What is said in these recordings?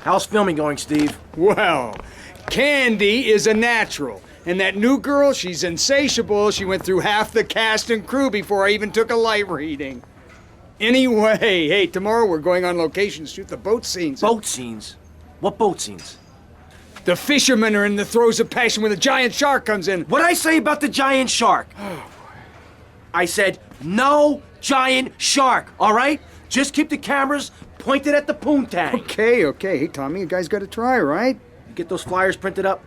How's filming going, Steve? Well, Candy is a natural. And that new girl, she's insatiable. She went through half the cast and crew before I even took a light reading. Anyway, hey, tomorrow we're going on location to shoot the boat scenes. Boat scenes? What boat scenes? The fishermen are in the throes of passion when the giant shark comes in. What'd I say about the giant shark? I said, no giant shark, all right? Just keep the cameras pointed at the poontang. Okay. Hey, Tommy, you guys gotta try, right? You get those flyers printed up?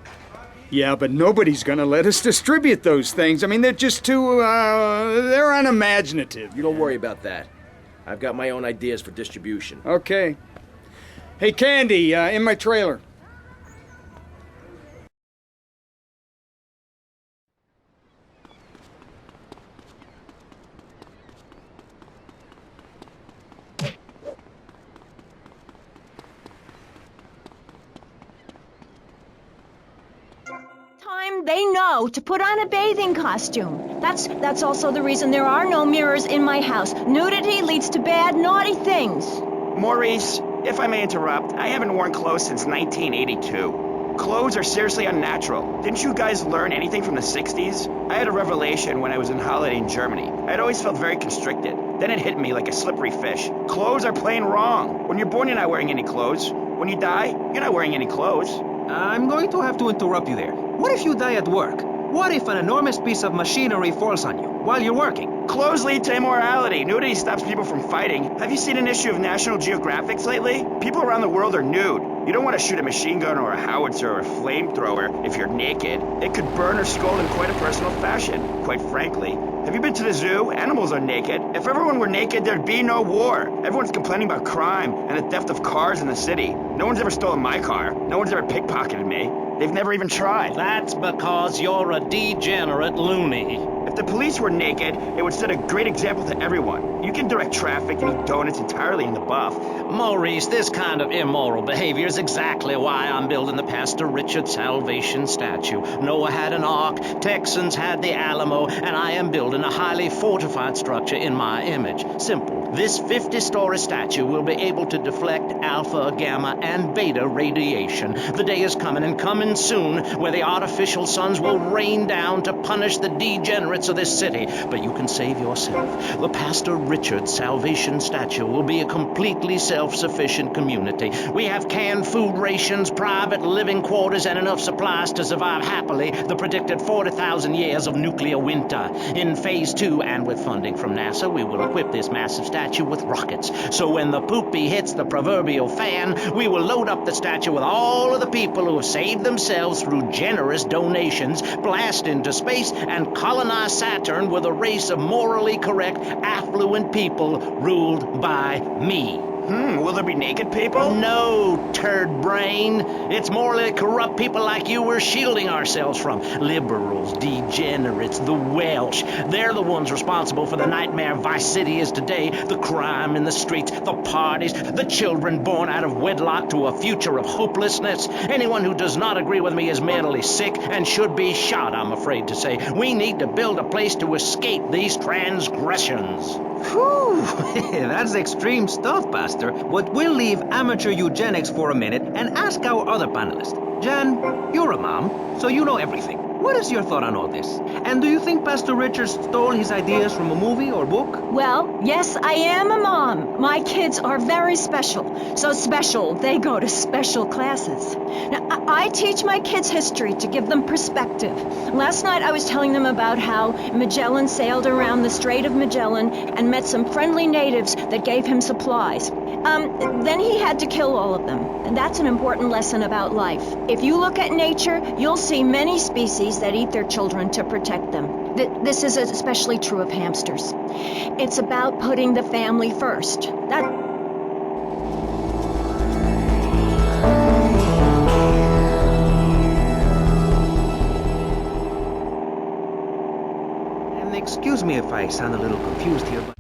Yeah, but nobody's gonna let us distribute those things. I mean, they're just too, they're unimaginative. You don't worry about that. I've got my own ideas for distribution. Okay. Hey, Candy, in my trailer. They know to put on a bathing costume. That's also the reason there are no mirrors in my house. Nudity leads to bad, naughty things. Maurice, if I may interrupt, I haven't worn clothes since 1982. Clothes are seriously unnatural. Didn't you guys learn anything from the 60s? I had a revelation when I was on holiday in Germany. I'd always felt very constricted. Then it hit me like a slippery fish. Clothes are plain wrong. When you're born, you're not wearing any clothes. When you die, you're not wearing any clothes. I'm going to have to interrupt you there. What if you die at work? What if an enormous piece of machinery falls on you while you're working? Clothes lead to immorality. Nudity stops people from fighting. Have you seen an issue of National Geographic lately? People around the world are nude. You don't want to shoot a machine gun or a howitzer or a flamethrower if you're naked. It could burn or scald in quite a personal fashion, quite frankly. Have you been to the zoo? Animals are naked. If everyone were naked, there'd be no war. Everyone's complaining about crime and the theft of cars in the city. No one's ever stolen my car. No one's ever pickpocketed me. They've never even tried. That's because you're a degenerate loony. If the police were naked, it would set a great example to everyone. You can direct traffic and eat donuts entirely in the buff. Maurice, this kind of immoral behavior is exactly why I'm building the Pastor Richard Salvation statue. Noah had an ark, Texans had the Alamo, and I am building a highly fortified structure in my image. Simple. This 50-story statue will be able to deflect alpha, gamma, and beta radiation. The day is coming, and coming soon, where the artificial suns will rain down to punish the degenerates of this city. But you can save yourself. The Pastor Richard Salvation statue will be a completely self-sufficient community. We have canned food rations, private living quarters, and enough supplies to survive happily the predicted 40,000 years of nuclear winter. In Phase 2, and with funding from NASA, we will equip this massive statue with rockets. So when the poopy hits the proverbial fan, we will load up the statue with all of the people who have saved themselves through generous donations, blast into space, and colonize Saturn with a race of morally correct, affluent people ruled by me. Will there be naked people? No, turd brain. It's morally corrupt people like you we're shielding ourselves from. Liberals, degenerates, the Welsh. They're the ones responsible for the nightmare Vice City is today. The crime in the streets, the parties, the children born out of wedlock to a future of hopelessness. Anyone who does not agree with me is mentally sick and should be shot, I'm afraid to say. We need to build a place to escape these transgressions. Whew, that's extreme stuff, Pastor. But we'll leave amateur eugenics for a minute and ask our other panelist. Jan, you're a mom, so you know everything. What is your thought on all this? And do you think Pastor Richard stole his ideas from a movie or book? Well, yes, I am a mom. My kids are very special. So special, they go to special classes. Now, I teach my kids history to give them perspective. Last night I was telling them about how Magellan sailed around the Strait of Magellan and met some friendly natives that gave him supplies. Then he had to kill all of them. And that's an important lesson about life. If you look at nature, you'll see many species that eat their children to protect them. This is especially true of hamsters. It's about putting the family first. And excuse me if I sound a little confused here, but